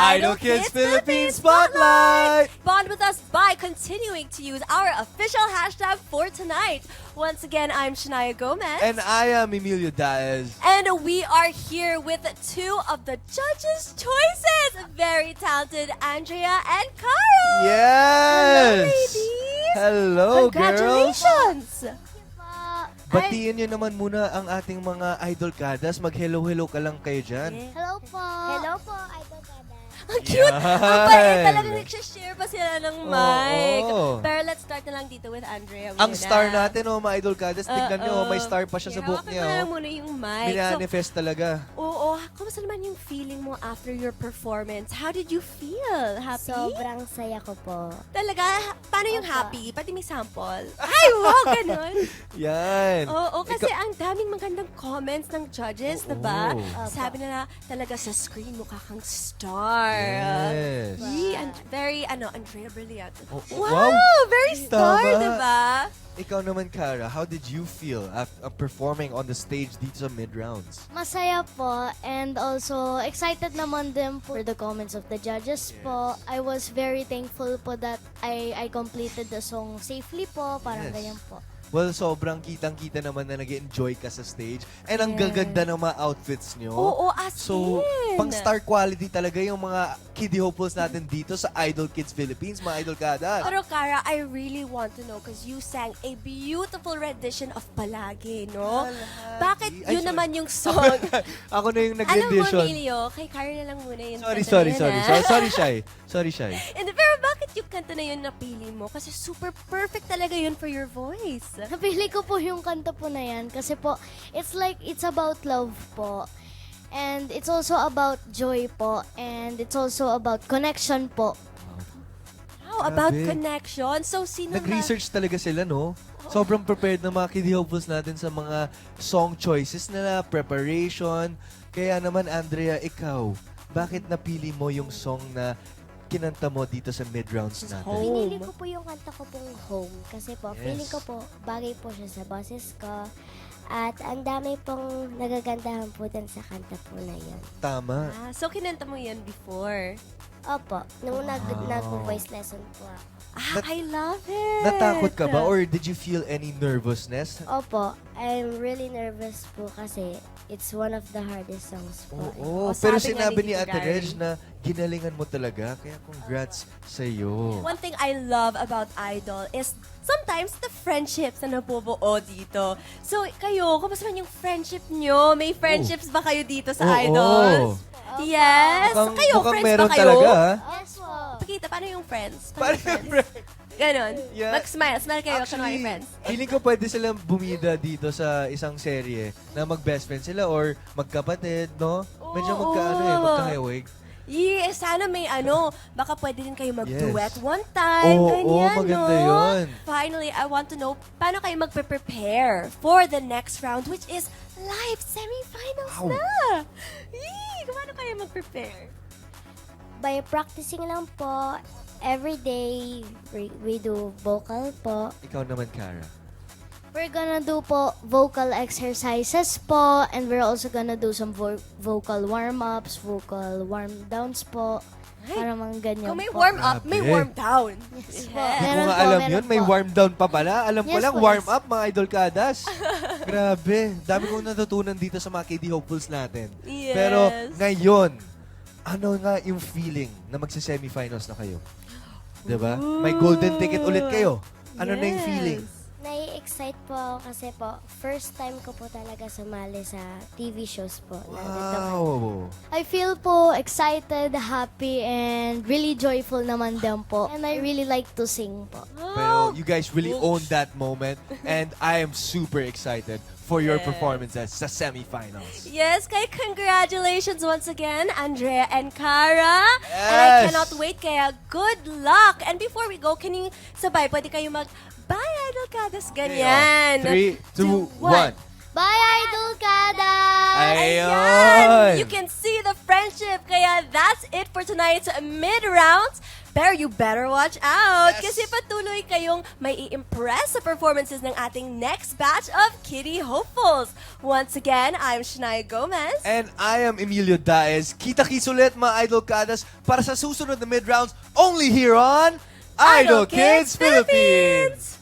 Idol Kids Philippines Spotlight! Bond with us by continuing to use our official hashtag for tonight. Once again, I'm Shania Gomez. And I am Emilio Daez. And we are here with two of the judges' choices. Very talented Andrea and Carl. Yes! Hello, ladies. Hello, girls! Congratulations! Batiin nyo naman muna ang ating mga idol kadas. Mag-hello-hello ka lang kayo dyan. Hello po. Hello po, Idol Kada. Ang cute! Ang bait talaga nagsishare pa sila ng mic. Oo. Pero let's start na lang dito with Andrea Ang muna. star natin, mga idol kadas. Tignan nyo, may star pa siya sa buhok Hawakan niya. mo na lang muna yung mic. Minanifest talaga. Oo. Kamusta naman yung feeling mo after your performance? How did you feel? Happy? Sobrang saya ko po. Talaga? Paano yung Opo. happy? Pati may sample. Ay, wow, ganun. Yan. Oo, kasi ang daming magandang comments ng judges, Oo. diba? Opo. Sabi nila, talaga sa screen mukha kang star. Yes. Very, Andrea Brilliant. Oh, Wow, very star, Tama. diba? Ikaw naman, Cara, how did you feel after performing on the stage dito sa mid-rounds? Masaya po and also excited naman din for the comments of the judges po. I was very thankful po that I completed the song safely po. Parang Yes. ganyan po. Well, sobrang kitang-kita naman na nag-enjoy ka sa stage. And ang Yes. gaganda ng mga outfits nyo. Oo, as So, in. pang star quality talaga yung mga kiddie hopefuls natin dito sa Idol Kids Philippines, mga idol kada. Pero Cara, I really want to know because you sang a beautiful rendition of Palagi, no? Bakit Ay, yun sorry. naman yung song? Ako na yung Alam mo, nag-rendition. Emilio, kay Cara na lang muna yun. Sorry, kanta sorry, na yun, sorry. ah. Sorry, Shy. Sorry, Shy. Pero bakit yung kanta na yun napili mo? Kasi super perfect talaga yun for your voice. Napili ko po yung kanta po na yan kasi po it's about love po. And it's also about joy po. And it's also about connection po. How about Grabe. connection? So, sino Nag-research talaga sila, no? Sobrang prepared na mga kiddie hopefuls natin sa mga song choices nila, preparation. Kaya naman, Andrea, ikaw, bakit napili mo yung song na kinanta mo dito sa mid-rounds natin? Home. Pinili ko po yung kanta ko pong Home kasi po Yes. feeling ko po bagay po siya sa boses ko at ang dami pong nagagandahan po din sa kanta po na yun. Tama. So, kinanta mo yan before. Opo, nung nag-voice lesson po ako. I love it. Natakot ka ba or did you feel any nervousness? Opo, I'm really nervous po kasi it's one of the hardest songs po. Oo, O, pero sabi nga sinabi ni ni Tito Ate Gary. Reg na ginalingan mo talaga. Kaya congrats sa'yo. One thing I love about Idol is sometimes the friendships na nabubuo dito. So, kayo, kamusta man yung friendship nyo? May friendships ba kayo dito sa Oo. Idols? Yes. kayo, mukhang friends meron ba kayo? talaga, ha? Yes po. Pakita, paano yung friends? Paano yung friends? Ganon. Yeah. Mag-smile. Smile kayo, kunwari friends. feeling ko pwede silang bumida dito sa isang serye na mag-best friend sila or magkapatid, no? Medyo Oo. magkahewig. Yes, sana may baka pwede din kayo mag-duet Yes. one time. Oo, ganyan, maganda no? yun. Finally, I want to know, paano kayo magpe-prepare for the next round, which is live semifinals Wow. na? Paano kayo mag-prepare? By practicing lang po, every day we do vocal po. Ikaw naman, Cara. We're gonna do po vocal exercises po and we're also gonna do some vocal warm-ups, vocal warm-downs po. Ay, Para mga ganyan Kung may po. warm up, may Grabe. warm down. Yes, po. Hindi ko Meron nga po, alam meron yun. May po. warm down pa pala. Alam ko Yes lang, po, warm yes. up, mga idol kadas. Grabe. Dami kong natutunan dito sa mga kiddie hopefuls natin. Yes. Pero ngayon, ano nga yung feeling na magsa-semifinals na kayo? Diba? May golden ticket ulit kayo. Ano na yung Yes. feeling? Nai-excite po ako kasi po, first time ko po talaga sumali sa TV shows po. Na dito. Wow. I feel po excited, happy, and really joyful naman din po. And I really like to sing po. Pero you guys really owned that moment and I am super excited for your Yes. performances sa semifinals. Yes, kaya congratulations once again, Andrea and Cara. And I Yes. cannot wait, kaya good luck. And before we go, can you sabay, pwede kayo mag-bye, Idol Kadas, ganyan. 3, 2, 1. Bye, Idol Kada! Ayun! You can see the friendship. Kaya that's it for tonight's mid-rounds. Pero you better watch out Yes. kasi patuloy kayong may i-impress sa performances ng ating next batch of Kitty Hopefuls. Once again, I'm Shania Gomez. And I am Emilio Daez. Kita-kits ulit mga Idol Kadas para sa susunod na mid-rounds only here on Idol Kids Philippines!